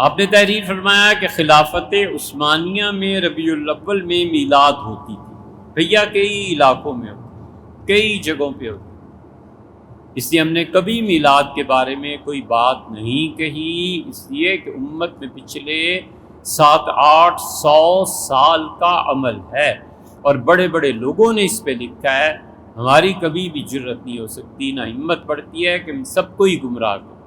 آپ نے تحریر فرمایا کہ خلافت عثمانیہ میں ربیع الاول میں میلاد ہوتی تھی، بھیا کئی علاقوں میں ہوتی، کئی جگہوں پہ ہوتی، اس لیے ہم نے کبھی میلاد کے بارے میں کوئی بات نہیں کہی، اس لیے کہ امت میں پچھلے 700-800 سال کا عمل ہے اور بڑے بڑے لوگوں نے اس پہ لکھا ہے۔ ہماری کبھی بھی جرت نہیں ہو سکتی، نہ ہمت پڑتی ہے کہ ہم سب کو ہی گمراہ کریں۔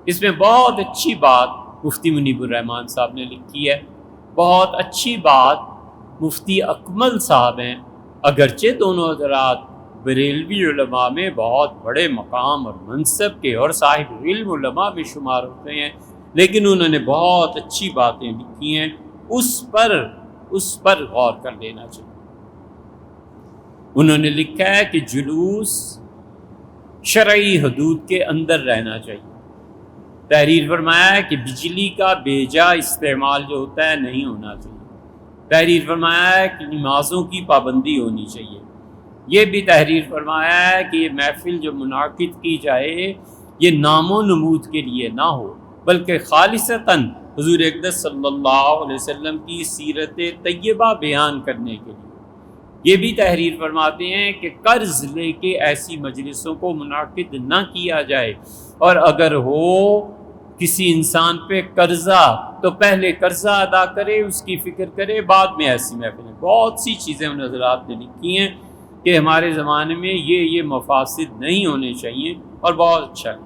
اس میں بہت اچھی بات مفتی منیب الرحمان صاحب نے لکھی ہے، بہت اچھی بات مفتی اکمل صاحب ہیں، اگرچہ دونوں حضرات بریلوی علماء میں بہت بڑے مقام اور منصب کے اور صاحب علم علماء میں شمار ہوتے ہیں، لیکن انہوں نے بہت اچھی باتیں لکھی ہیں، اس پر غور کر لینا چاہیے۔ انہوں نے لکھا ہے کہ جلوس شرعی حدود کے اندر رہنا چاہیے۔ تحریر فرمایا ہے کہ بجلی کا بے جا استعمال جو ہوتا ہے نہیں ہونا چاہیے۔ تحریر فرمایا ہے کہ نمازوں کی پابندی ہونی چاہیے۔ یہ بھی تحریر فرمایا ہے کہ یہ محفل جو منعقد کی جائے یہ نام و نمود کے لیے نہ ہو، بلکہ خالصتاً حضور اقدس صلی اللہ علیہ وسلم کی سیرت طیبہ بیان کرنے کے لیے۔ یہ بھی تحریر فرماتے ہیں کہ قرض لے کے ایسی مجلسوں کو منعقد نہ کیا جائے، اور اگر ہو کسی انسان پہ قرضہ تو پہلے قرضہ ادا کرے، اس کی فکر کرے، بعد میں ایسی محفلیں۔ بہت سی چیزیں ان حضرات نے لکھی ہیں کہ ہمارے زمانے میں یہ مفاسد نہیں ہونے چاہیے، اور بہت اچھا ہے۔